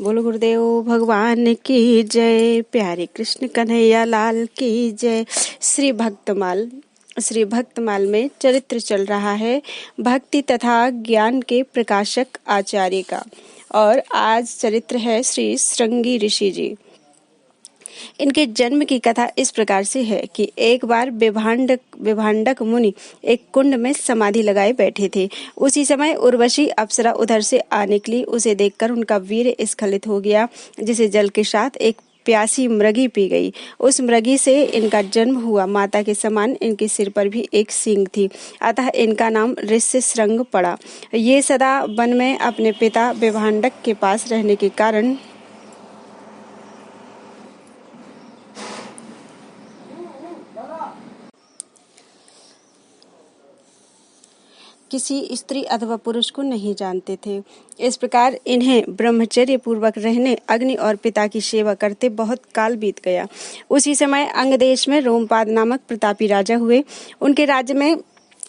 बोलो गुरुदेव भगवान की जय। प्यारे कृष्ण कन्हैया लाल की जय। श्री भक्तमाल में चरित्र चल रहा है भक्ति तथा ज्ञान के प्रकाशक आचार्य का, और आज चरित्र है श्री श्रृंगी ऋषि जी। इनके जन्म की कथा इस प्रकार से है कि एक बार विभांडक मुनि एक कुंड में समाधि लगाए बैठे थे। उसी समय उर्वशी अप्सरा उधर से आ निकली। उसे देखकर उनका वीर स्खलित हो गया, जिसे जल के साथ एक प्यासी मृगी पी गई। उस मृगी से इनका जन्म हुआ। माता के समान इनके सिर पर भी एक सींग थी, अतः इनका नाम ऋष्यशृंग पड़ा। ये सदा वन में अपने पिता विभांडक के पास रहने के कारण किसी स्त्री अथवा पुरुष को नहीं जानते थे। इस प्रकार इन्हें ब्रह्मचर्य पूर्वक रहने, अग्नि और पिता की सेवा करते बहुत काल बीत गया। उसी समय अंग देश में रोमपाद नामक प्रतापी राजा हुए। उनके राज्य में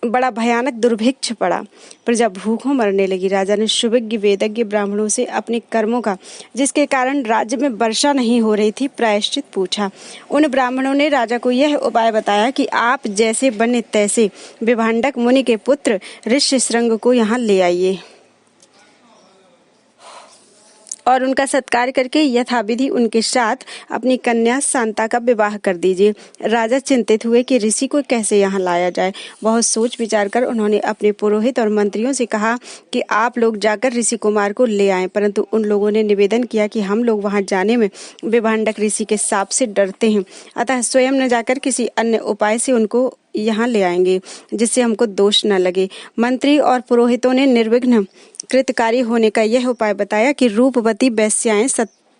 बड़ा भयानक दुर्भिक्ष पड़ा। प्रजा भूखों मरने लगी। राजा ने सुविज्ञ वेदज्ञ ब्राह्मणों से अपने कर्मों का, जिसके कारण राज्य में वर्षा नहीं हो रही थी, प्रायश्चित पूछा। उन ब्राह्मणों ने राजा को यह उपाय बताया कि आप जैसे बने तैसे विभांडक मुनि के पुत्र ऋष्यशृंग को यहाँ ले आइए और उनका सत्कार करके यथाविधि उनके साथ अपनी कन्या शांता का विवाह कर दीजिए। राजा चिंतित हुए कि ऋषि को कैसे यहाँ लाया जाए। बहुत सोच विचार कर उन्होंने अपने पुरोहित और मंत्रियों से कहा कि आप लोग जाकर ऋषि कुमार को ले आएं, परंतु उन लोगों ने निवेदन किया कि हम लोग वहां जाने में विभांडक ऋषि के शाप से डरते हैं, अतः स्वयं न जाकर किसी अन्य उपाय से उनको यहाँ ले आएंगे, जिससे हमको दोष न लगे। मंत्री और पुरोहितों ने निर्विघ्न कृतकारी होने का यह उपाय बताया कि रूपवती वेश्याएं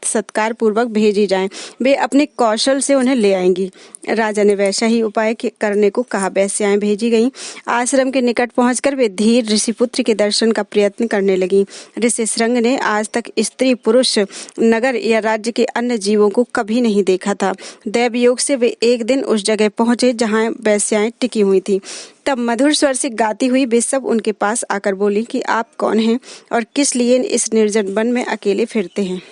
सत्कार पूर्वक भेजी जाएं, वे अपने कौशल से उन्हें ले आएंगी। राजा ने वैसा ही उपाय करने को कहा। वेश्याएं भेजी गईं। आश्रम के निकट पहुंचकर वे धीर ऋषिपुत्र के दर्शन का प्रयत्न करने लगी। ऋष्यशृंग ने आज तक स्त्री, पुरुष, नगर या राज्य के अन्य जीवों को कभी नहीं देखा था। दैव योग से वे एक दिन उस जगह पहुंचे जहां वेश्याएं टिकी हुई थी। तब मधुर स्वर से गाती हुई वे सब उनके पास आकर बोली कि आप कौन हैं और किस लिए इस निर्जन वन में अकेले फिरते हैं।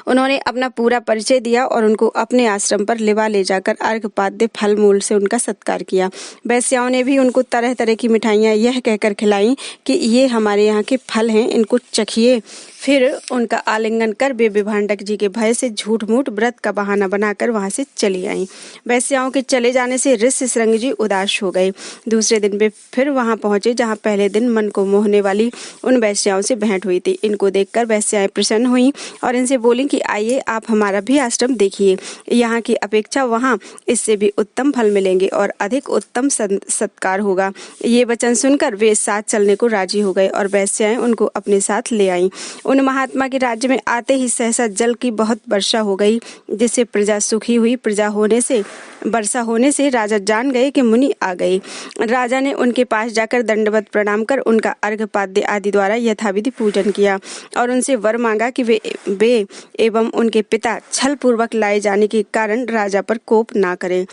उन्होंने अपना पूरा परिचय दिया और उनको अपने आश्रम पर लिवा ले जाकर अर्घपाद्य फल मूल से उनका सत्कार किया। वैश्याओं ने भी उनको तरह तरह की मिठाइयां यह कहकर खिलाई कि ये हमारे यहाँ के फल हैं, इनको चखिए। फिर उनका आलिंगन कर वे विभांडक जी के भय से झूठ मूठ व्रत का बहाना बनाकर वहां से चली आईं। वैश्याओं के चले जाने से ऋष्यशृंग जी उदास हो गए। दूसरे दिन वे फिर वहां पहुंचे जहां पहले दिन मन को मोहने वाली उन वैश्याओं से भेंट हुई थी। इनको देखकर वैश्याएं प्रसन्न हुई और इनसे बोली कि आइए आप हमारा भी आश्रम देखिए, यहाँ की अपेक्षा वहाँ इससे भी उत्तम फल मिलेंगे और अधिक उत्तम सत्कार होगा। ये वचन सुनकर वे साथ चलने को राजी हो गए और वैश्याएं उनको अपने साथ ले आईं। उन महात्मा के राज्य में आते ही सहसा जल की बहुत वर्षा हो गई, जिससे प्रजा सुखी हुई। वर्षा होने से राजा जान गए कि मुनि आ गए। राजा ने उनके पास जाकर दंडवत प्रणाम कर उनका अर्घपाद्य आदि द्वारा यथाविधि पूजन किया और उनसे वर मांगा कि वे एवं उनके पिता छल पूर्वक लाए जाने के कारण राजा पर कोप ना करें।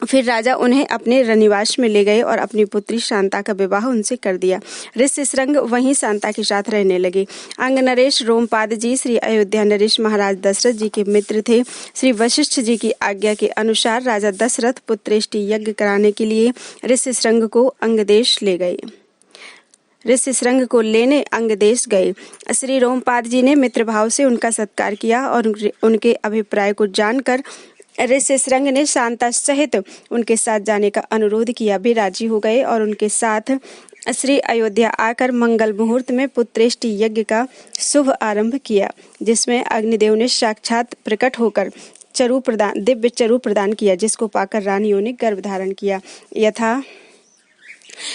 फिर राजा उन्हें अपने रनिवास में ले गए और अपनी पुत्री शांता का विवाह उनसे कर दिया। ऋष्यशृंग वहीं शांता के साथ रहने लगे। अंग नरेश रोमपाद जी श्री अयोध्या नरेश महाराज दशरथ जी के मित्र थे। श्री वशिष्ठ जी की आज्ञा के अनुसार राजा दशरथ पुत्रेष्टि यज्ञ कराने के लिए ऋष्यशृंग को अंगदेश ले गए। ऋष्यशृंग को लेने अंगदेश गए। श्री रोमपाद जी ने मित्रभाव से उनका सत्कार किया और उनके अभिप्राय को जानकर ऋष्यशृंग ने शांता सहित उनके साथ जाने का अनुरोध किया। वे राजी हो गए और उनके साथ श्री अयोध्या आकर मंगल मुहूर्त में पुत्रेष्टि यज्ञ का शुभ आरंभ किया, जिसमें अग्निदेव ने साक्षात प्रकट होकर दिव्य चरु प्रदान किया, जिसको पाकर रानियों ने गर्भ धारण किया। यथा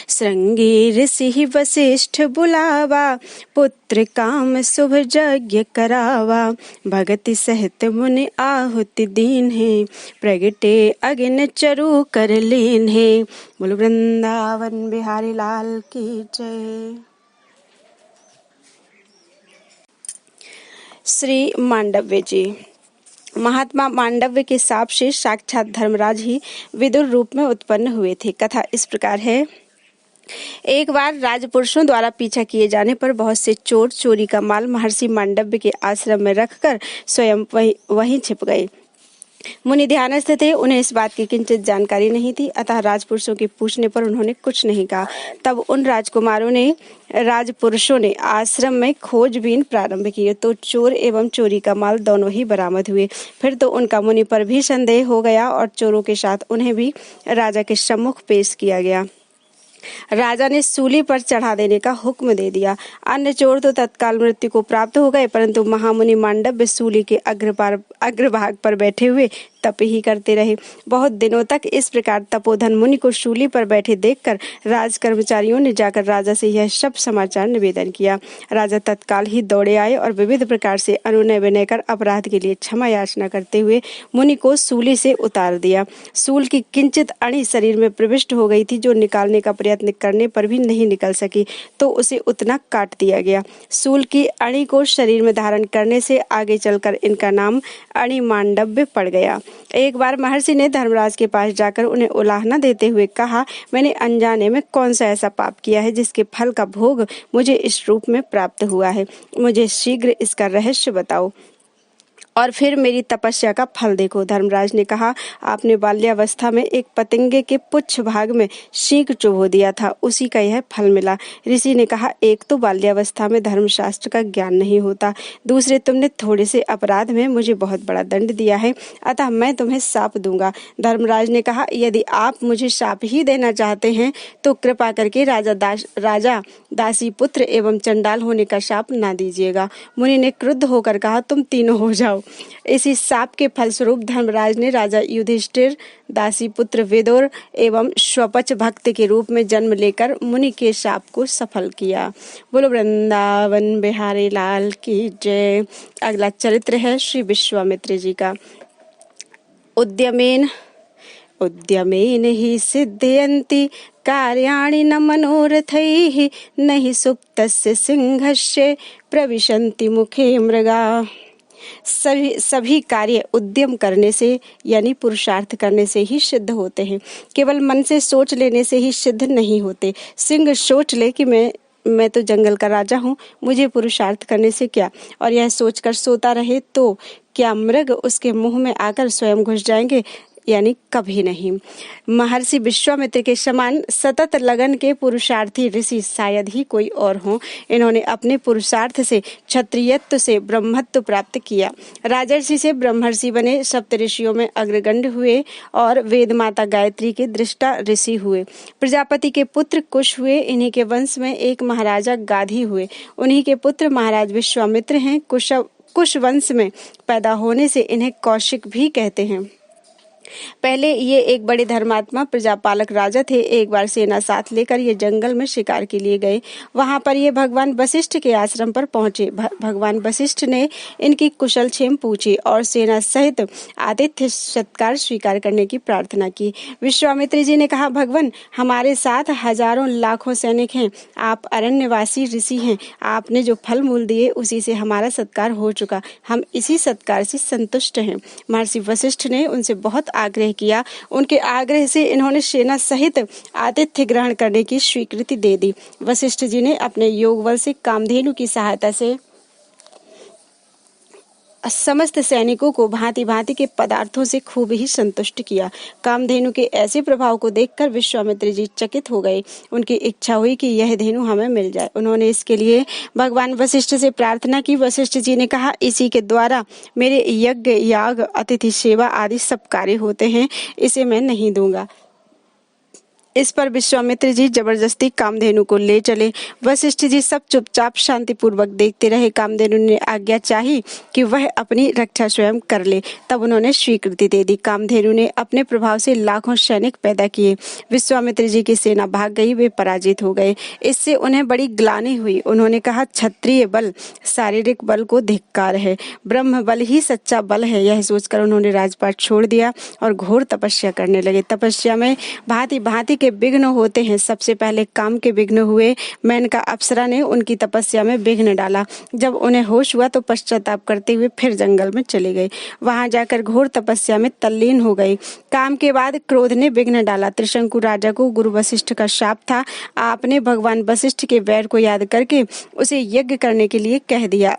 श्रृंगी ऋषि वशिष्ठ बुलावा, पुत्र काम शुभ यज्ञ करावा। भगति सहित मुनि आहुति दीन है, प्रगटे अग्नि चरु कर लीन है। बोलो वृंदावन बिहारी लाल की जय। श्री मांडव्य जी। महात्मा मांडव्य के शाप से साक्षात धर्मराज ही विदुर रूप में उत्पन्न हुए थे। कथा इस प्रकार है एक बार राजपुरुषों द्वारा पीछा किए जाने पर बहुत से चोर चोरी का माल महर्षि मांडव्य के आश्रम में रखकर स्वयं वहीं छिप गए। मुनि ध्यानस्थ थे, उन्हें इस बात की किंचित जानकारी नहीं थी, अतः राजपुरुषों के पूछने पर उन्होंने कुछ नहीं कहा। तब उन राजपुरुषों ने आश्रम में खोजबीन प्रारंभ की तो चोर एवं चोरी का माल दोनों ही बरामद हुए। फिर तो उनका मुनि पर भी संदेह हो गया और चोरों के साथ उन्हें भी राजा के सम्मुख पेश किया गया। राजा ने सूली पर चढ़ा देने का हुक्म दे दिया। अन्य चोर तो तत्काल मृत्यु को प्राप्त हो गए, परंतु महामुनि मांडव्य सूली के अग्रभाग पर बैठे हुए तप ही करते रहे। बहुत दिनों तक इस प्रकार तपोधन मुनि को शूली पर बैठे देखकर राज कर्मचारियों ने जाकर राजा से यह सब समाचार निवेदन किया। राजा तत्काल ही दौड़े आए और विविध प्रकार से अनुनय विनय कर अपराध के लिए क्षमा याचना करते हुए मुनि को सूली से उतार दिया। सूल की किंचित अणी शरीर में प्रविष्ट हो गई थी, जो निकालने का प्रयत्न करने पर भी नहीं निकल सकी, तो उसे उतना काट दिया गया। सूल की अणी को शरीर में धारण करने से आगे चलकर इनका नाम अणि मांडव्य पड़ गया। एक बार महर्षि ने धर्मराज के पास जाकर उन्हें उलाहना देते हुए कहा, मैंने अनजाने में कौन सा ऐसा पाप किया है जिसके फल का भोग मुझे इस रूप में प्राप्त हुआ है। मुझे शीघ्र इसका रहस्य बताओ और फिर मेरी तपस्या का फल देखो। धर्मराज ने कहा, आपने बाल्यावस्था में एक पतंगे के पुच्छ भाग में शींग चुभो दिया था, उसी का यह फल मिला। ऋषि ने कहा, एक तो बाल्यावस्था में धर्मशास्त्र का ज्ञान नहीं होता, दूसरे तुमने थोड़े से अपराध में मुझे बहुत बड़ा दंड दिया है, अतः मैं तुम्हें शाप दूंगा। धर्मराज ने कहा, यदि आप मुझे शाप ही देना चाहते हैं तो कृपा करके राजा दासी पुत्र एवं चंडाल होने का शाप ना दीजिएगा। मुनि ने क्रुद्ध होकर कहा, तुम तीनों हो जाओ। इसी शाप के फलस्वरूप धर्मराज ने राजा युधिष्ठिर, दासी पुत्र विदुर एवं स्वपच भक्त के रूप में जन्म लेकर मुनि के शाप को सफल किया। बोलो वृंदावन बिहारी लाल की जय। अगला चरित्र है श्री विश्वामित्र जी का। उद्यमेन ही सिद्धयन्ति कार्याणि न मनोरथैः नहि सुप्तस्य सिंहस्य प्रविशन्ति मुखे मृगा। सभी कार्य उद्यम करने से यानी पुरुषार्थ करने से ही सिद्ध होते हैं, केवल मन से सोच लेने से ही सिद्ध नहीं होते। सिंह सोच ले कि मैं तो जंगल का राजा हूँ, मुझे पुरुषार्थ करने से क्या, और यह सोचकर सोता रहे तो क्या मृग उसके मुंह में आकर स्वयं घुस जाएंगे? यानी कभी नहीं। महर्षि विश्वामित्र के समान सतत लगन के पुरुषार्थी ऋषि शायद ही कोई और हों। इन्होंने अपने पुरुषार्थ से क्षत्रियत्व से ब्रह्मत्व प्राप्त किया, राजर्षि से ब्रह्मर्षि बने, सप्तऋषियों में अग्रगण्य हुए और वेद माता गायत्री के दृष्टा ऋषि हुए। प्रजापति के पुत्र कुश हुए, इन्हीं के वंश में एक महाराजा गाधी हुए, उन्हीं के पुत्र महाराज विश्वामित्र हैं। कुश वंश में पैदा होने से इन्हें कौशिक भी कहते हैं। पहले ये एक बड़े धर्मात्मा प्रजापालक राजा थे। एक बार सेना साथ लेकर ये जंगल में शिकार के लिए गए। वहां पर ये भगवान वशिष्ठ के आश्रम पर पहुंचे। भगवान वशिष्ठ ने इनकी कुशल क्षेम पूछी और सेना सहित आतिथ्य सत्कार स्वीकार करने की प्रार्थना की। विश्वामित्र जी ने कहा, भगवान, हमारे साथ हजारों लाखों सैनिक हैं, आप अरण्यवासी ऋषि हैं, आपने जो फल मूल दिए उसी से हमारा सत्कार हो चुका, हम इसी सत्कार से संतुष्ट हैं। महर्षि वशिष्ठ ने उनसे बहुत आग्रह किया। उनके आग्रह से इन्होंने सेना सहित आतिथ्य ग्रहण करने की स्वीकृति दे दी। वशिष्ठ जी ने अपने योग बल से कामधेनु की सहायता से समस्त सैनिकों को भांति भांति के पदार्थों से खूब ही संतुष्ट किया। कामधेनु के ऐसे प्रभाव को देखकर विश्वामित्र जी चकित हो गए। उनकी इच्छा हुई कि यह धेनु हमें मिल जाए। उन्होंने इसके लिए भगवान वशिष्ठ से प्रार्थना की। वशिष्ठ जी ने कहा, इसी के द्वारा मेरे यज्ञ, याग, अतिथि सेवा आदि सब कार्य होते हैं, इसे मैं नहीं दूंगा। इस पर विश्वामित्र जी जबरदस्ती कामधेनु को ले चले। वशिष्ठ जी सब चुपचाप शांतिपूर्वक देखते रहे। कामधेनु ने आज्ञा चाही कि वह अपनी रक्षा स्वयं कर ले, तब उन्होंने स्वीकृति दे दी। कामधेनु ने अपने प्रभाव से लाखों सैनिक पैदा किए। विश्वामित्र जी की सेना भाग गई, वे पराजित हो गए। इससे उन्हें बड़ी ग्लानि हुई। उन्होंने कहा, क्षत्रिय बल शारीरिक बल को धिक्कार है, ब्रह्म बल ही सच्चा बल है। यह सोचकर उन्होंने राजपाट छोड़ दिया और घोर तपस्या करने लगे। तपस्या में भांति भांति के विघ्न होते हैं। सबसे पहले काम के विघ्न हुए। मेनका अप्सरा ने उनकी तपस्या में विघ्न डाला। जब उन्हें होश हुआ तो पश्चाताप करते हुए फिर जंगल में चली गई। वहां जाकर घोर तपस्या में तल्लीन हो गई। काम के बाद क्रोध ने विघ्न डाला। त्रिशंकु राजा को गुरु वशिष्ठ का शाप था। आपने भगवान वशिष्ठ के वैर को याद करके उसे यज्ञ करने के लिए कह दिया।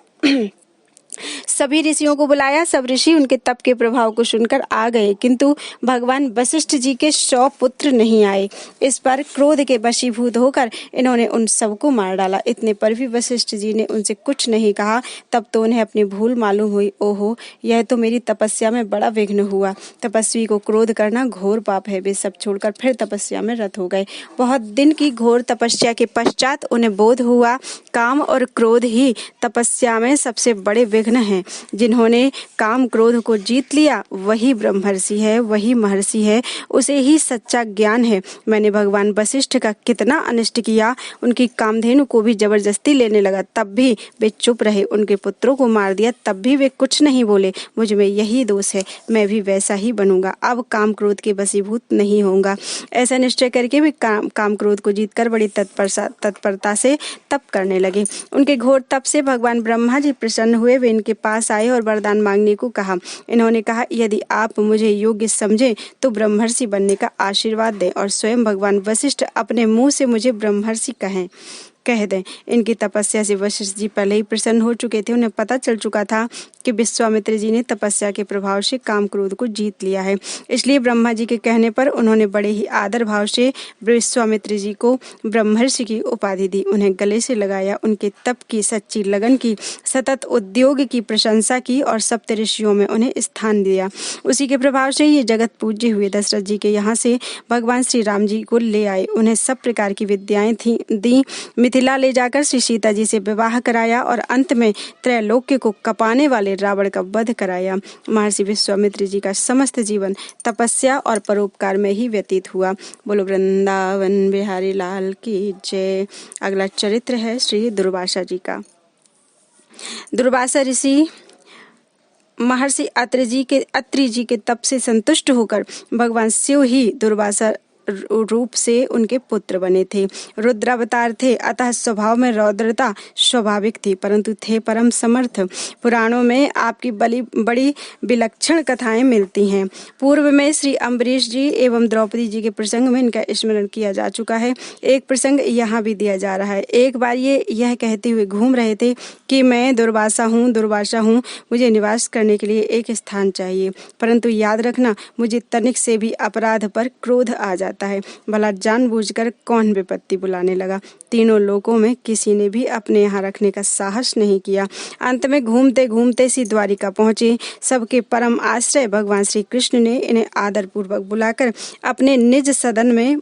सभी ऋषियों को बुलाया। सब ऋषि उनके तप के प्रभाव को सुनकर आ गए, किंतु भगवान वशिष्ठ जी के 100 पुत्र नहीं आए। इस पर क्रोध के वशीभूत होकर इन्होंने उन सबको मार डाला। इतने पर भी वशिष्ठ जी ने उनसे कुछ नहीं कहा। तब तो उन्हें अपनी भूल मालूम हुई। ओहो, यह तो मेरी तपस्या में बड़ा विघ्न हुआ। तपस्वी को क्रोध करना घोर पाप है। वे सब छोड़कर फिर तपस्या में रत हो गए। बहुत दिन की घोर तपस्या के पश्चात उन्हें बोध हुआ, काम और क्रोध ही तपस्या में सबसे बड़े विघ्न हैं। जिन्होंने काम क्रोध को जीत लिया वही ब्रह्मर्षि है, वही महर्षि है, उसे ही सच्चा ज्ञान है। मैंने भगवान वशिष्ठ का कितना अनिष्ट किया। उनकी कामधेनु को भी जबरदस्ती लेने लगा, तब भी वे चुप रहे। उनके पुत्रों को मार दिया, तब भी वे कुछ नहीं बोले। मुझ में यही दोष है, मैं भी वैसा ही बनूंगा। अब काम क्रोध के वशीभूत नहीं होऊंगा। ऐसा निश्चय करके वे काम क्रोध को जीतकर बड़ी तत्परता से तप करने लगे। उनके घोर तप से भगवान ब्रह्मा जी प्रसन्न हुए। वे इनके पास आए और वरदान मांगने को कहा। इन्होंने कहा, यदि आप मुझे योग्य समझे तो ब्रह्मर्षि बनने का आशीर्वाद दें और स्वयं भगवान वशिष्ठ अपने मुंह से मुझे ब्रह्मर्षि कह दें। इनकी तपस्या से वशिष्ठ जी पहले ही प्रसन्न हो चुके थे। उन्हें पता चल चुका था कि विश्वामित्र जी ने तपस्या के प्रभाव से काम क्रोध को जीत लिया है। इसलिए ब्रह्मा जी के कहने पर उन्होंने बड़े ही आदर भाव से विश्वामित्र जी को ब्रह्मर्षि की उपाधि दी। उन्हें गले से लगाया, उनके तप की, सच्ची लगन की, सतत उद्योग की प्रशंसा की और सप्तऋषियों में उन्हें स्थान दिया। उसी के प्रभाव से ये जगत पूज्य हुए। दशरथ जी के यहाँ से भगवान श्री राम जी को ले आए। उन्हें सब प्रकार की विद्याएं दी। मिथिला ले जाकर श्री सीता जी से विवाह कराया और अंत में त्रैलोक्य को कपाने वाले रावण का वध कराया। महर्षि विश्वामित्र जी का समस्त जीवन तपस्या और परोपकार में ही व्यतीत हुआ। बोलो वृंदावन बिहारी लाल की जय। अगला चरित्र है श्री दुर्वासा जी का। दुर्वासा ऋषि महर्षि अत्रि जी के तप से संतुष्ट होकर भगवान शिव ही दुर्वासा रूप से उनके पुत्र बने थे। रुद्रावतार थे, अतः स्वभाव में रौद्रता स्वाभाविक थी, परंतु थे परम समर्थ। पुराणों में आपकी बड़ी विलक्षण कथाएं मिलती हैं। पूर्व में श्री अम्बरीश जी एवं द्रौपदी जी के प्रसंग में इनका स्मरण किया जा चुका है। एक प्रसंग यहाँ भी दिया जा रहा है। एक बार ये यह कहते हुए घूम रहे थे कि मैं दुर्वासा हूँ, मुझे निवास करने के लिए एक स्थान चाहिए, परंतु याद रखना मुझे तनिक से भी अपराध पर क्रोध आ जाता है। भला जानबूझकर कौन विपत्ति बुलाने लगा। तीनों लोकों में किसी ने भी अपने यहाँ रखने का साहस नहीं किया। अंत में घूमते घूमते सी द्वारिका पहुंचे। सबके परम आश्रय भगवान श्री कृष्ण ने इन्हें आदर पूर्वक बुलाकर अपने निज सदन में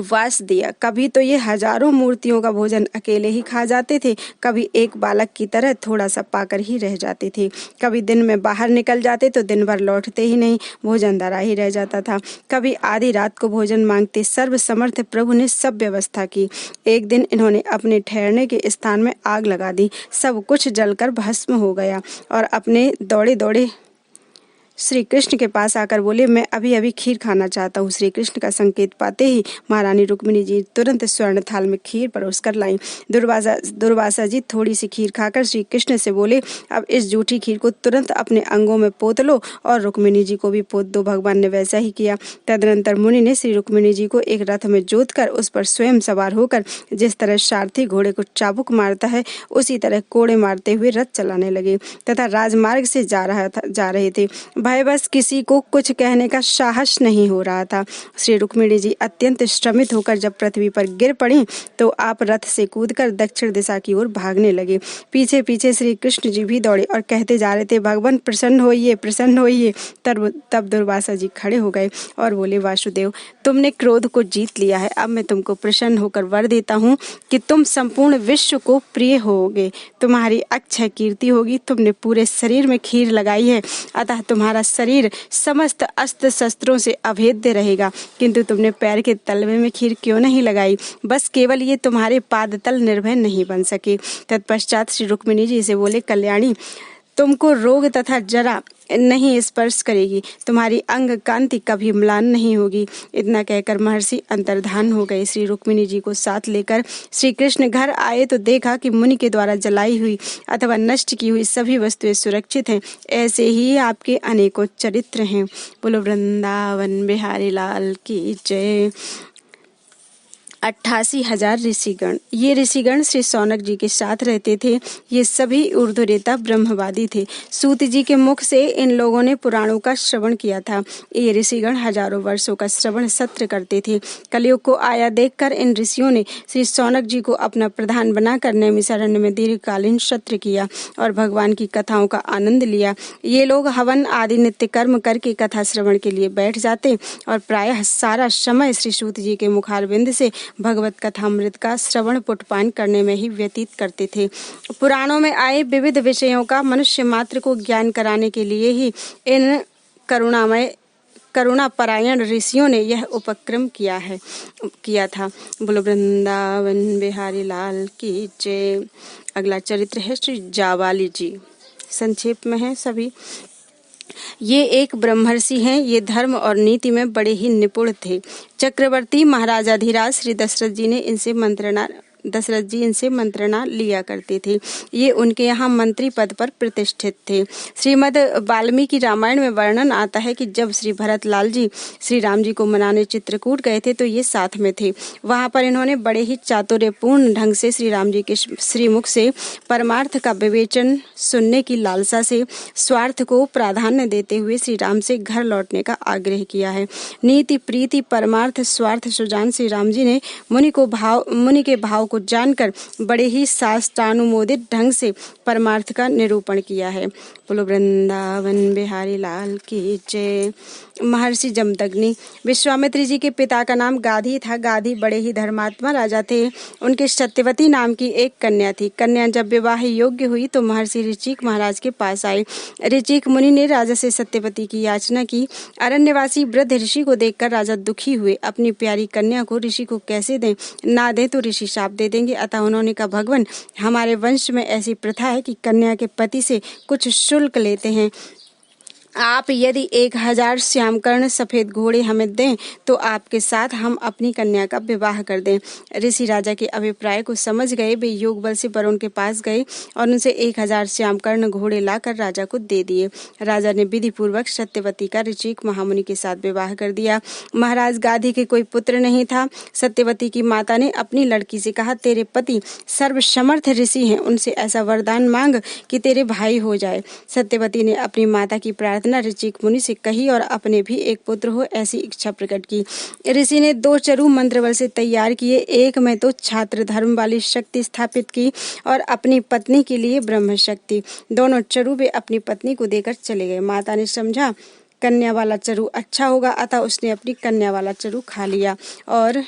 वास दिया। कभी तो ये हजारों मूर्तियों का भोजन अकेले ही खा जाते थे, कभी एक बालक की तरह थोड़ा सा पाकर ही रह जाते थे। कभी दिन में बाहर निकल जाते तो दिन भर लौटते ही नहीं, भोजन धरा ही रह जाता था। कभी आधी रात को भोजन मांगते। सर्वसमर्थ प्रभु ने सब व्यवस्था की। एक दिन इन्होंने अपने ठहरने के स्थान में आग लगा दी। सब कुछ जलकर भस्म हो गया और अपने दौड़े दौड़े श्री कृष्ण के पास आकर बोले, मैं अभी अभी खीर खाना चाहता हूँ। श्री कृष्ण का संकेत पाते ही महारानी रुक्मिणी जी तुरंत स्वर्ण थाल में खीर परोस कर लाई। दुर्वासा जी थोड़ी सी खीर खाकर श्री कृष्ण से बोले, अब इस जूठी खीर को तुरंत अपने अंगों में पोत लो और रुक्मिणी जी को भी पोत दो। भगवान ने वैसा ही किया। तदनंतर मुनि ने श्री रुक्मिणी जी को एक रथ में जोत कर उस पर स्वयं सवार होकर जिस तरह सारथी घोड़े को चाबुक मारता है उसी तरह कोड़े मारते हुए रथ चलाने लगे तथा राजमार्ग से जा रहे थे। भयवश किसी को कुछ कहने का साहस नहीं हो रहा था। श्री रुक्मिणी जी अत्यंत श्रमित होकर जब पृथ्वी पर गिर पड़ी तो आप रथ से कूदकर दक्षिण दिशा की ओर भागने लगे। पीछे पीछे श्री कृष्ण जी भी दौड़े और कहते जा रहे थे, भगवान प्रसन्न होइए। तब दुर्वासा जी खड़े हो गए और बोले, वासुदेव, तुमने क्रोध को जीत लिया है। अब मैं तुमको प्रसन्न होकर वर देता हूँ कि तुम संपूर्ण विश्व को प्रिय होगे, तुम्हारी अक्षय कीर्ति होगी। तुमने पूरे शरीर में खीर लगाई है, अतः तुम्हारा शरीर समस्त अस्त्र शस्त्रों से अभेद्य रहेगा, किंतु तुमने पैर के तलवे में खीर क्यों नहीं लगाई? बस केवल ये तुम्हारे पाद तल निर्भय नहीं बन सके। तत्पश्चात श्री रुक्मिणी जी से बोले, कल्याणी, तुमको रोग तथा जरा नहीं स्पर्श करेगी, तुम्हारी अंग कांति कभी म्लान नहीं होगी। इतना कहकर महर्षि अंतर्धान हो गए। श्री रुक्मिणी जी को साथ लेकर श्री कृष्ण घर आए तो देखा कि मुनि के द्वारा जलाई हुई अथवा नष्ट की हुई सभी वस्तुएं सुरक्षित हैं। ऐसे ही आपके अनेकों चरित्र हैं। बोलो वृंदावन बिहारी लाल की जय। 88,000 ऋषिगण। ये ऋषिगण श्री शौनक जी के साथ रहते थे। ये सभी ऊर्ध्वरेता ब्रह्मवादी थे। सूत जी के मुख से इन लोगों ने पुराणों का श्रवण किया था। ये ऋषिगण हजारों वर्षों का श्रवण सत्र करते थे। कलयुग को आया देखकर इन ऋषियों ने श्री शौनक जी को अपना प्रधान बनाकर नैमिषारण्य में दीर्घकालीन सत्र किया और भगवान की कथाओं का आनंद लिया। ये लोग हवन आदि नित्य कर्म करके कथा श्रवण के लिए बैठ जाते और प्रायः सारा समय श्री सूत जी के मुखारविंद से भगवत कथामृत का श्रवण पुटपान करने में ही व्यतीत करते थे। पुराणों में आए विविध विषयों का मनुष्य मात्र को ज्ञान कराने के लिए ही इन करुणापरायण ऋषियों ने यह उपक्रम किया था। बोलो वृंदावन बिहारी लाल की जय। अगला चरित्र है श्री जावाली जी। संक्षेप में है सभी। ये एक ब्रह्मर्षि हैं। ये धर्म और नीति में बड़े ही निपुण थे। चक्रवर्ती महाराजाधिराज श्री दशरथ जी इनसे मंत्रणा लिया करते थे। ये उनके यहाँ मंत्री पद पर प्रतिष्ठित थे। श्रीमद् वाल्मीकि रामायण में वर्णन आता है कि जब श्री भरत लाल जी श्री राम जी को मनाने चित्रकूट गए थे तो ये साथ में थे। वहां पर इन्होंने बड़े ही चातुर्यपूर्ण ढंग से श्री राम जी के श्रीमुख से परमार्थ का विवेचन सुनने की लालसा से स्वार्थ को प्राधान्य देते हुए श्री राम से घर लौटने का आग्रह किया है। नीति प्रीति परमार्थ स्वार्थ सुजान श्री राम जी ने मुनि के भाव को जानकर बड़े ही शास्त्रानुमोदित ढंग से परमार्थ का निरूपण किया है। बोलो वृंदावन बिहारी लाल की जय। महर्षि जमदग्नि। विश्वामित्र जी के पिता का नाम गाधी था। गाधी बड़े ही धर्मात्मा राजा थे। उनके सत्यवती नाम की एक कन्या थी। कन्या जब विवाह योग्य हुई तो महर्षि ऋचिक महाराज के पास आई। ऋचिक मुनि ने राजा से सत्यवती की याचना की। अरण्यवासी वृद्ध ऋषि को देखकर राजा दुखी हुए। अपनी प्यारी कन्या को ऋषि को कैसे दें? ना दें तो ऋषि शाप दे देंगे। अतः उन्होंने कहा, भगवान, हमारे वंश में ऐसी प्रथा है कि कन्या के पति से कुछ शुल्क लेते हैं। आप यदि 1000 श्यामकर्ण सफेद घोड़े हमें दें तो आपके साथ हम अपनी कन्या का विवाह कर दें। ऋषि राजा के अभिप्राय को समझ गए। वे योग बल से वरुण के पास गए और उनसे 1000 श्यामकर्ण घोड़े लाकर राजा को दे दिए। राजा ने विधि पूर्वक सत्यवती का ऋचिक महामुनि के साथ विवाह कर दिया। महाराज गाधी के कोई पुत्र नहीं था। सत्यवती की माता ने अपनी लड़की से कहा, तेरे पति सर्वसमर्थ ऋषि हैं, उनसे ऐसा वरदान मांग कि तेरे भाई हो जाए। सत्यवती ने अपनी माता की प्रार्थना ऋचिक मुनि से कही और अपने भी एक पुत्र हो ऐसी इच्छा प्रकट की। ऋषि ने 2 चरु मंत्रबल से तैयार किए। एक में तो छात्र धर्म वाली शक्ति स्थापित की और अपनी पत्नी के लिए ब्रह्म शक्ति। दोनों चरु वे अपनी पत्नी को देकर चले गए। माता ने समझा कन्या वाला चरु अच्छा होगा, अतः उसने अपनी कन्या वाला चरु खा लिया और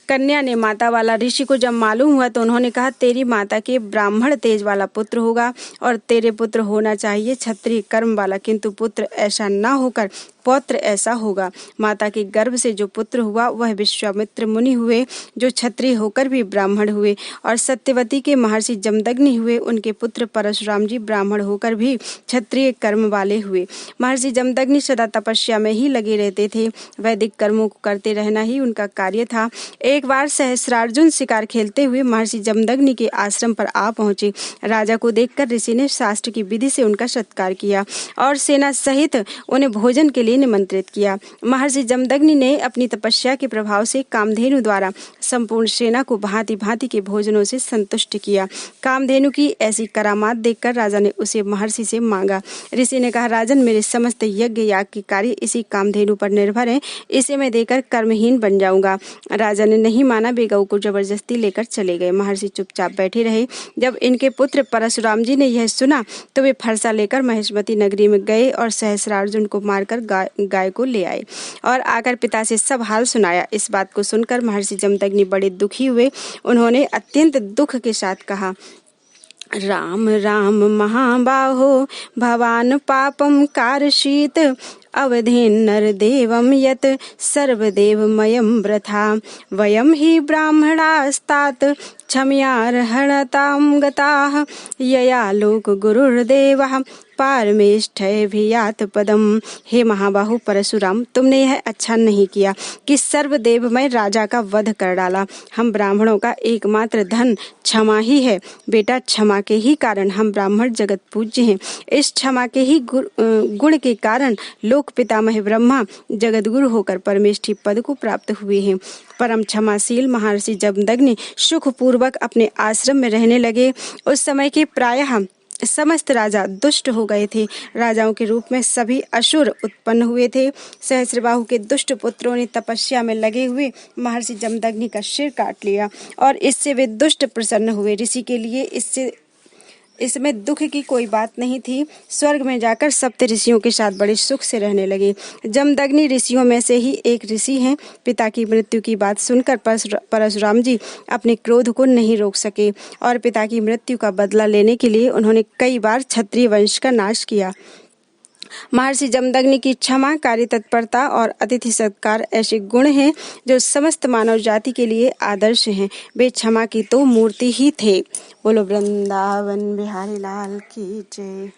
कन्या ने माता वाला। ऋषि को जब मालूम हुआ तो उन्होंने कहा, तेरी माता के ब्राह्मण तेज वाला पुत्र होगा और तेरे पुत्र होना चाहिए क्षत्रिय कर्म वाला, किंतु पुत्र ऐसा न होकर पौत्र ऐसा होगा। माता के गर्भ से जो पुत्र हुआ वह विश्वामित्र मुनि हुए, जो क्षत्रिय होकर भी ब्राह्मण हुए, और सत्यवती के महर्षि जमदग्नि हुए। उनके पुत्र परशुराम जी ब्राह्मण होकर भी क्षत्रिय कर्म वाले हुए। महर्षि जमदग्नि सदा तपस्या में ही लगे रहते थे। वैदिक कर्मों को करते रहना ही उनका कार्य था। एक बार सहस्रार्जुन शिकार खेलते हुए महर्षि जमदग्नि के आश्रम पर आ पहुंचे। राजा को देखकर ऋषि ने शास्त्र की विधि से उनका सत्कार किया और सेना सहित उन्हें भोजन के लिए निमंत्रित किया। महर्षि जमदग्नि ने अपनी तपस्या के प्रभाव से कामधेनु द्वारा संपूर्ण सेना को भांति भांति के भोजनों से संतुष्ट किया। कामधेनु की ऐसी करामात देखकर राजा ने उसे महर्षि से मांगा। ऋषि ने कहा, राजन, मेरे समस्त यज्ञ याग के कार्य इसी कामधेनु पर निर्भर हैं। इसे मैं देकर कर्महीन बन जाऊंगा। राजा ने नहीं माना। वे गऊ को जबरदस्ती लेकर चले गए। महर्षि चुपचाप बैठे रहे। जब इनके पुत्र परशुराम जी ने यह सुना तो वे फरसा लेकर महेशमती नगरी में गए और सहस्रार्जुन को मारकर गाय को ले आए और आकर पिता से सब हाल सुनाया। इस बात को सुनकर महर्षि जमदग्नि बड़े दुखी हुए। उन्होंने अत्यंत दुख के साथ कहा, राम राम महाबाहो भवान पापम कारशीत अवधेन नरदेवम यत सर्वदेवमयं व्रथा वयम हि ब्राह्मणास्तात क्षम्यार्हणतां गताः यया लोक गुरुर्देवः पारमेष्ठ्यभियात पदम। हे महाबाहु परशुराम, तुमने यह अच्छा नहीं किया कि सर्वदेवमय राजा का वध कर डाला। हम ब्राह्मणों का एकमात्र धन क्षमा ही है बेटा। क्षमा के ही कारण हम ब्राह्मण जगत पूज्य हैं। इस क्षमा के ही गुण के कारण लोक पितामह ब्रह्मा जगत गुरु होकर परमेष्ठी पद को प्राप्त हुए हैं। परम क्षमाशील महर्षि जमदग्नि सुख पूर्वक अपने आश्रम में रहने लगे। उस समय के प्रायः समस्त राजा दुष्ट हो गए थे। राजाओं के रूप में सभी असुर उत्पन्न हुए थे। सहस्रबाहु के दुष्ट पुत्रों ने तपस्या में लगे हुए महर्षि जमदग्नि का सिर काट लिया और इससे वे दुष्ट प्रसन्न हुए। ऋषि के लिए इसमें दुख की कोई बात नहीं थी। स्वर्ग में जाकर सप्त ऋषियों के साथ बड़े सुख से रहने लगे। जमदग्नि ऋषियों में से ही एक ऋषि हैं। पिता की मृत्यु की बात सुनकर परशुराम जी अपने क्रोध को नहीं रोक सके और पिता की मृत्यु का बदला लेने के लिए उन्होंने कई बार क्षत्रिय वंश का नाश किया। महर्षि जमदग्नि की क्षमा, कार्य तत्परता और अतिथि सत्कार ऐसे गुण हैं जो समस्त मानव जाति के लिए आदर्श हैं। वे क्षमा की तो मूर्ति ही थे। बोलो वृंदावन बिहारी लाल की जय।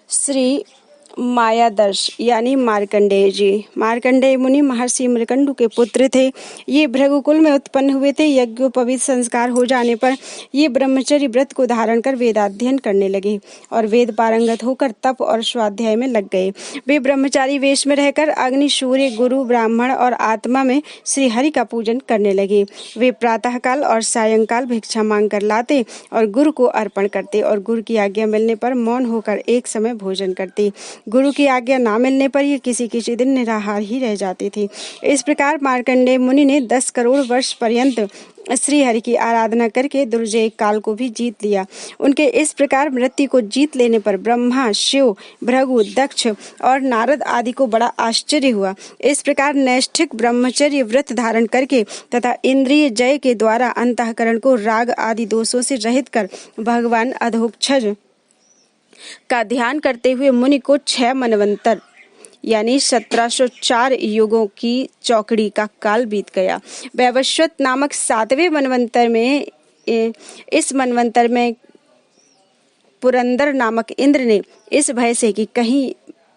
श्री मायादर्श यानी मार्कंडेय जी। मार्कंडेय मुनि महर्षि मृकंडु के पुत्र थे। ये भृगुकुल में उत्पन्न हुए थे। यज्ञोपवीत संस्कार हो जाने पर ये ब्रह्मचर्य व्रत को धारण कर वेदाध्ययन करने लगे और वेद पारंगत होकर तप और स्वाध्याय में लग गए। वे ब्रह्मचारी वेश में रहकर अग्नि, सूर्य, गुरु, ब्राह्मण और आत्मा में श्री हरि का पूजन करने लगे। वे प्रातःकाल और सायंकाल भिक्षा मांग कर लाते और गुरु को अर्पण करते और गुरु की आज्ञा मिलने पर मौन होकर एक समय भोजन करते। गुरु की आज्ञा ना मिलने पर ये किसी दिन निराहार ही रह जाते थे। इस प्रकार मार्कंडेय मुनि ने 10 करोड़ वर्ष पर्यंत श्री हरि की आराधना करके दुर्जय काल को भी जीत लिया। उनके इस प्रकार मृत्यु को जीत लेने पर ब्रह्मा, शिव, भृगु, दक्ष और नारद आदि को बड़ा आश्चर्य हुआ। इस प्रकार नैष्ठिक ब्रह्मचर्य व्रत धारण करके तथा इंद्रिय जय के द्वारा अंतःकरण को राग आदि दोषों से रहित कर भगवान अधोक्षज का ध्यान करते हुए मुनि को 6 मनवंतर यानी 1704 युगों की चौकड़ी का काल बीत गया। वैवस्वत नामक 7वें मनवंतर में इस मनवंतर में पुरंदर नामक इंद्र ने इस भय से कि कहीं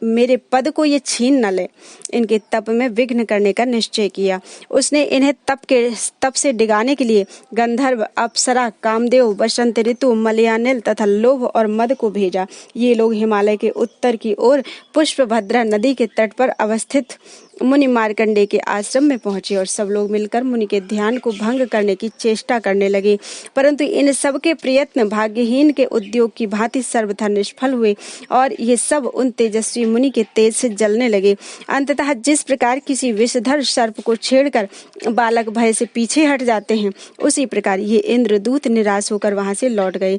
मेरे पद को ये छीन न ले, इनके तप में विघ्न करने का निश्चय किया। उसने इन्हें तप से डिगाने के लिए गंधर्व, अप्सरा, कामदेव, बसंत ऋतु, मलयानिल तथा लोभ और मद को भेजा। ये लोग हिमालय के उत्तर की ओर पुष्पभद्रा नदी के तट पर अवस्थित मुनि मार्कंडेय के आश्रम में पहुंचे और सब लोग मिलकर मुनि के ध्यान को भंग करने की चेष्टा करने लगे, परंतु इन सब के प्रयत्न भाग्यहीन के उद्योग की भांति सर्वथा निष्फल हुए और ये सब उन तेजस्वी मुनि के तेज से जलने लगे। अंततः जिस प्रकार किसी विषधर सर्प को छेड़कर बालक भय से पीछे हट जाते हैं, उसी प्रकार ये इंद्रदूत निराश होकर वहां से लौट गए।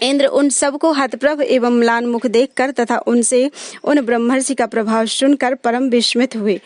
इंद्र उन सबको हतप्रभ एवं म्लान मुख देखकर तथा उनसे उन ब्रह्मर्षि का प्रभाव सुनकर परम विस्मित हुए।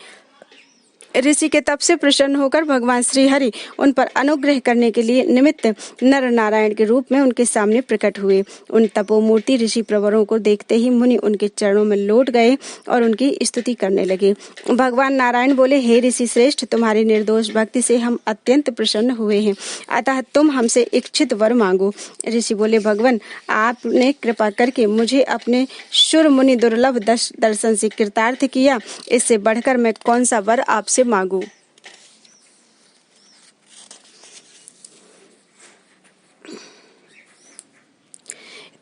ऋषि के तप से प्रसन्न होकर भगवान श्री हरि उन पर अनुग्रह करने के लिए निमित्त नर नारायण के रूप में उनके सामने प्रकट हुए। उन तपोमूर्ति ऋषि प्रवरों को देखते ही मुनि उनके चरणों में लौट गए और उनकी स्तुति करने लगे। भगवान नारायण बोले, हे ऋषि श्रेष्ठ, तुम्हारी निर्दोष भक्ति से हम अत्यंत प्रसन्न हुए हैं, अतः तुम हमसे इच्छित वर मांगो। ऋषि बोले, भगवान, आपने कृपा करके मुझे अपने शुर मुनि दुर्लभ दर्शन से कृतार्थ किया, इससे बढ़कर मैं कौन सा वर आपसे मांगू।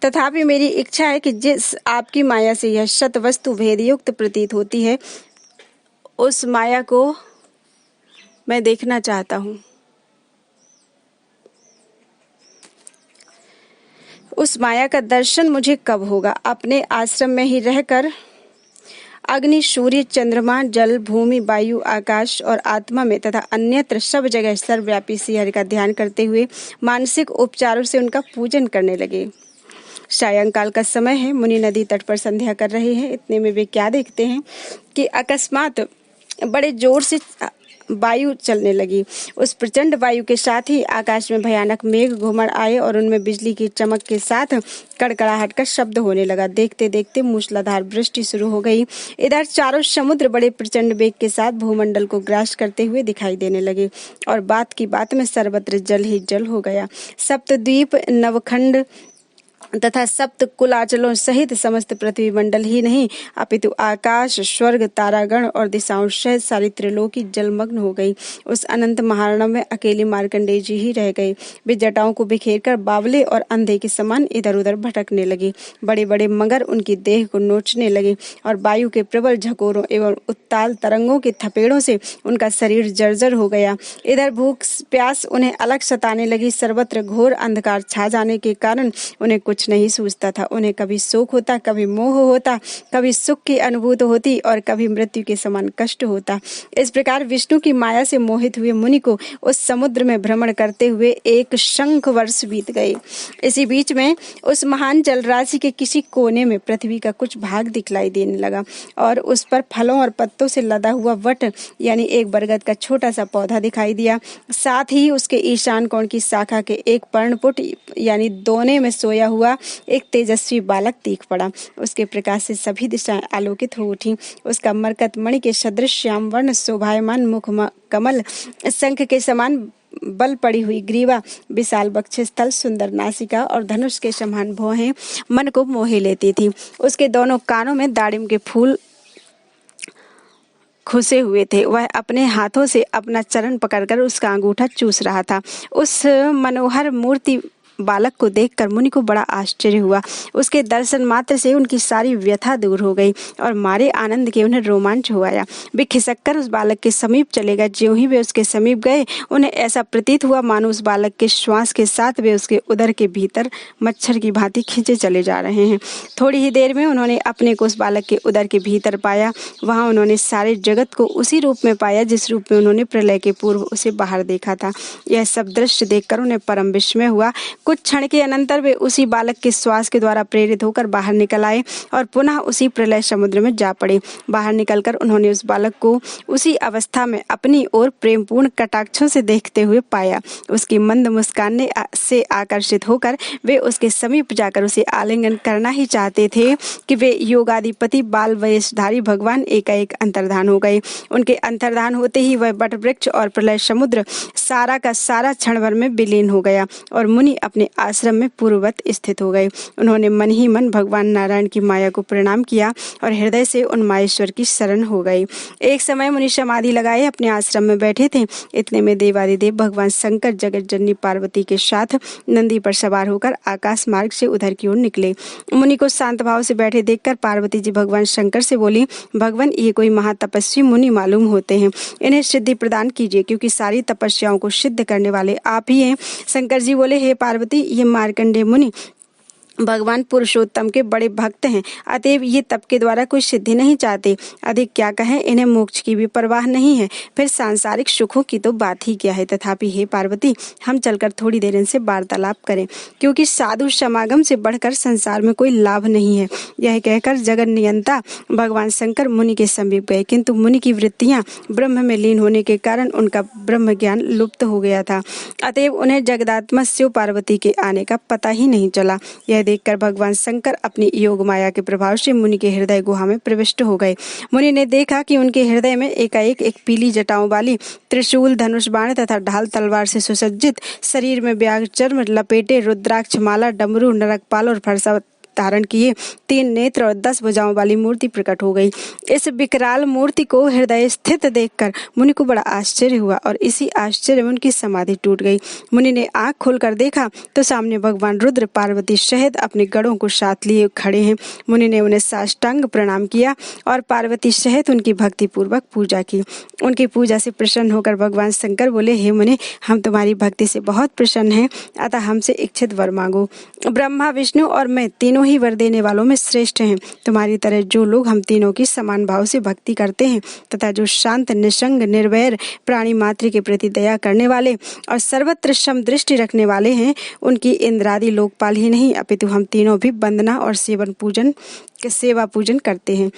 तथापि मेरी इच्छा है कि जिस आपकी माया से यह शत वस्तु भेदयुक्त प्रतीत होती है, उस माया को मैं देखना चाहता हूँ। उस माया का दर्शन मुझे कब होगा? अपने आश्रम में ही रहकर अग्नि, सूर्य, चंद्रमा, जल, भूमि, वायु, आकाश और आत्मा में तथा अन्यत्र सब जगह सर्वव्यापी श्री हरि का ध्यान करते हुए मानसिक उपचारों से उनका पूजन करने लगे। सायंकाल का समय है। मुनि नदी तट पर संध्या कर रहे हैं। इतने में वे क्या देखते हैं कि अकस्मात बड़े जोर से वायु चलने लगी। उस प्रचंड वायु के साथ ही आकाश में भयानक मेघ घुमड़ आए और उनमें बिजली की चमक के साथ कड़कड़ाहट का शब्द होने लगा। देखते देखते मूसलाधार वृष्टि शुरू हो गई। इधर चारों समुद्र बड़े प्रचंड वेग के साथ भूमंडल को ग्रास करते हुए दिखाई देने लगे और बात की बात में सर्वत्र जल ही जल हो गया। सप्तद्वीप, नवखंड तथा सप्त कुलाचलों सहित समस्त पृथ्वी मंडल ही नहीं अपितु आकाश, स्वर्ग, तारागण और दिशाओं सहित सारी त्रिलोकी जलमग्न हो गई। उस अनंत महारणव में अकेली मार्कंडेय जी ही रह गए। वे जटाओं को बिखेरकर बावले और अंधे के समान इधर उधर भटकने लगे। बड़े बड़े मगर उनकी देह को नोचने लगे और वायु के प्रबल झकोरों एवं उत्ताल तरंगों के थपेड़ों से उनका शरीर जर्जर हो गया। इधर भूख प्यास उन्हें अलग सताने लगी। सर्वत्र घोर अंधकार छा जाने के कारण उन्हें कुछ नहीं सूझता था। उन्हें कभी शोक होता, कभी मोह होता, कभी सुख की अनुभूति होती और कभी मृत्यु के समान कष्ट होता। इस प्रकार विष्णु की माया से मोहित हुए मुनि को उस समुद्र में भ्रमण करते हुए 1 शंख वर्ष बीत गए। इसी बीच में उस महान जलराशि के किसी कोने में पृथ्वी का कुछ भाग दिखलाई देने लगा और उस पर फलों और पत्तों से लदा हुआ वट यानी एक बरगद का छोटा सा पौधा दिखाई दिया। साथ ही उसके ईशान कोण की शाखा के एक पर्णपुट यानी दोने में सोया हुआ एक तेजस्वी बालक दिख पड़ा। उसके प्रकाश से सभी दिशाएं आलोकित हो उठी। उसका मरकत मणि के सदृश श्याम वर्ण शोभायमान मुख कमल शंख के समान बल पड़ी हुई ग्रीवा, विशाल वक्षस्थल, सुंदर नासिका और धनुष के समान भौहें मन को मोहे लेती थी। उसके दोनों कानों में दाड़िम के फूल खुसे हुए थे। वह अपने हाथों से अपना चरण पकड़कर उसका अंगूठा चूस रहा था। उस मनोहर मूर्ति बालक को देखकर मुनि को बड़ा आश्चर्य हुआ। उसके दर्शन मात्र से उनकी सारी व्यथा दूर हो गई और मारे आनंद के उन्हें रोमांच हो आया। वे खिसककर उस बालक के समीप चले गए। ज्यों ही वे उसके समीप गए उन्हें ऐसा प्रतीत हुआ मानो उस बालक के श्वास के साथ वे उसके उदर के भीतर मच्छर की भांति खींचे चले जा रहे हैं। थोड़ी ही देर में उन्होंने अपने को उस बालक के उदर के भीतर पाया। वहां उन्होंने सारे जगत को उसी रूप में पाया जिस रूप में उन्होंने प्रलय के पूर्व उसे बाहर देखा था। यह सब दृश्य देखकर उन्हें परम विस्मय हुआ। कुछ क्षण के अनंतर वे उसी बालक के श्वास के द्वारा प्रेरित होकर बाहर निकल आए और पुनः उसी प्रलय समुद्र में जा पड़े। बाहर निकलकर उन्होंने उस बालक को उसी अवस्था में अपनी ओर प्रेमपूर्ण कटाक्षों से देखते हुए पाया। उसकी मंद मुस्कान से आकर्षित होकर वे उसके समीप जाकर उसे आलिंगन करना ही चाहते थे कि वे योगाधिपति बाल वेशधारी भगवान एकाएक अंतर्धान हो गए। उनके अंतर्धान होते ही वह बट वृक्ष और प्रलय समुद्र सारा का सारा क्षण भर में विलीन हो गया और मुनि अपने आश्रम में पूर्ववत स्थित हो गए। उन्होंने मन ही मन भगवान नारायण की माया को प्रणाम किया और हृदय से उन माहेश्वर की शरण हो गए। एक समय मुनि समाधि लगाए अपने आश्रम में बैठे थे। इतने में देवादिदेव भगवान शंकर जगत जननी पार्वती के साथ नंदी पर सवार होकर आकाश मार्ग से उधर की ओर निकले। मुनि को शांत भाव से बैठे देखकर पार्वती जी भगवान शंकर से बोली, भगवान ये कोई महातपस्वी मुनि मालूम होते हैं, इन्हें सिद्धि प्रदान कीजिए क्योंकि सारी तपस्याओं को सिद्ध करने वाले आप ही हैं। शंकर जी बोले, हे पार्वती, ये मार्कंडेय मुनि भगवान पुरुषोत्तम के बड़े भक्त हैं, अतएव ये तप के द्वारा कोई सिद्धि नहीं चाहते। अधिक क्या कहें, इन्हें मोक्ष की भी परवाह नहीं है, फिर सांसारिक सुखों की तो बात ही क्या है। तथापि हे पार्वती, हम चलकर थोड़ी देर इनसे वार्तालाप करें क्योंकि साधु समागम से बढ़कर संसार में कोई लाभ नहीं है। यह कहकर जगत नियंता भगवान शंकर मुनि के समीप गए, किंतु मुनि की वृत्तियां ब्रह्म में लीन होने के कारण उनका ब्रह्म ज्ञान लुप्त हो गया था। अतएव उन्हें जगदात्मा शिव पार्वती के आने का पता ही नहीं चला। यह देखकर भगवान शंकर अपनी योग माया के प्रभाव से मुनि के हृदय गुहा में प्रविष्ट हो गए। मुनि ने देखा कि उनके हृदय में एकाएक एक पीली जटाओं वाली त्रिशूल, धनुष बाण तथा ढाल तलवार से सुसज्जित, शरीर में व्याघ्र चर्म लपेटे, रुद्राक्ष माला, डमरू, नरकपाल और फरसा धारण किए 3 नेत्र और 10 भुजाओं वाली मूर्ति प्रकट हो गई। इस विकराल मूर्ति को हृदय स्थित देखकर मुनि को बड़ा आश्चर्य हुआ और इसी आश्चर्य में उनकी समाधि टूट गई। मुनि ने आंख खोलकर देखा तो सामने भगवान रुद्र पार्वती सहित अपने गणों को साथ लिए खड़े हैं। मुनि ने उन्हें साष्टांग प्रणाम किया और पार्वती सहित उनकी भक्ति पूर्वक पूजा की। उनकी पूजा से प्रसन्न होकर भगवान शंकर बोले, हे मुनि, हम तुम्हारी भक्ति से बहुत प्रसन्न हैं, अतः हमसे इच्छित वर मांगो। ब्रह्मा, विष्णु और मैं तीनों ही वर देने वालों में श्रेष्ठ हैं। तुम्हारी तरह जो लोग हम तीनों की समान भाव से भक्ति करते हैं तथा जो शांत, निसंग, निर्वैर, प्राणी मात्र के प्रति दया करने वाले और सर्वत्र सम दृष्टि रखने वाले हैं, उनकी इंद्रादि लोकपाल ही नहीं अपितु हम तीनों भी वंदना और सेवा पूजन करते हैं।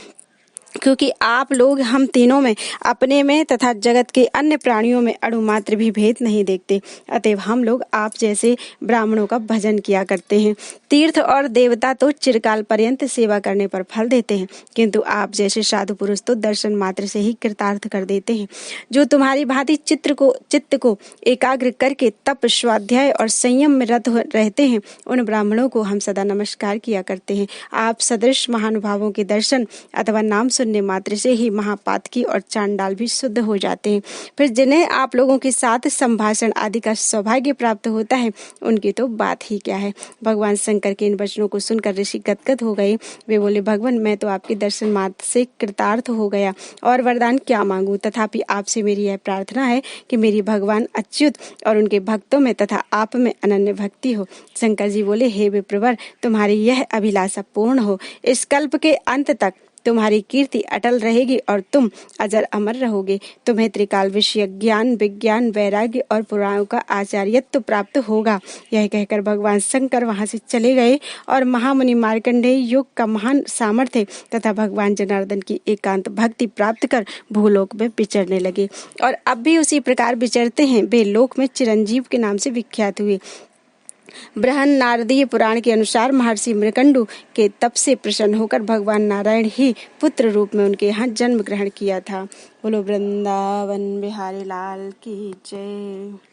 क्योंकि आप लोग हम तीनों में अपने में तथा जगत के अन्य प्राणियों में अणुमात्र भी भेद नहीं देखते। अतएव हम लोग आप जैसे ब्राह्मणों का भजन किया करते हैं। तीर्थ और देवता तो चिरकाल पर्यंत सेवा करने पर फल देते हैं, किंतु आप जैसे साधु पुरुष तो दर्शन मात्र से ही कृतार्थ कर देते हैं। जो तुम्हारी भांति चित्त को एकाग्र करके तप, स्वाध्याय और संयम में रत रहते हैं, उन ब्राह्मणों को हम सदा नमस्कार किया करते हैं। आप सदृश महानुभावों के दर्शन अथवा नाम सुनने मात्र से ही महापातकी और चांडाल भी शुद्ध हो जाते हैं। फिर जिन्हें आप लोगों के साथ संभाषण आदि का सौभाग्य प्राप्त होता है, उनकी तो बात ही क्या है। भगवान शंकर के इन वचनों को सुनकर ऋषि गदगद हो गए। वे बोले, भगवान, मैं तो आपके दर्शन मात्र से कृतार्थ हो गया और वरदान क्या मांगू। तथापि आपसे मेरी यह प्रार्थना है कि मेरी भगवान अच्युत और उनके भक्तों में तथा आप में अनन्य भक्ति हो। शंकर जी बोले, हे विप्रवर, तुम्हारी यह अभिलाषा पूर्ण हो। इस कल्प के अंत तक तुम्हारी कीर्ति अटल रहेगी और तुम अजर अमर रहोगे। तुम्हें त्रिकाल विषय ज्ञान, विज्ञान, वैराग्य और पुराणों का आचार्यत्व प्राप्त होगा। यह कहकर भगवान शंकर वहां से चले गए और महामुनि मार्कंडेय योग का महान सामर्थ्य तथा भगवान जनार्दन की एकांत भक्ति प्राप्त कर भूलोक में विचरने लगे और अब भी उसी प्रकार विचरते हैं। वे लोक में चिरंजीव के नाम से विख्यात हुए। बृहन नारदीय पुराण के अनुसार महर्षि मृकंडु के तप से प्रसन्न होकर भगवान नारायण ही पुत्र रूप में उनके यहाँ जन्म ग्रहण किया था। बोलो वृंदावन बिहारी लाल की जय।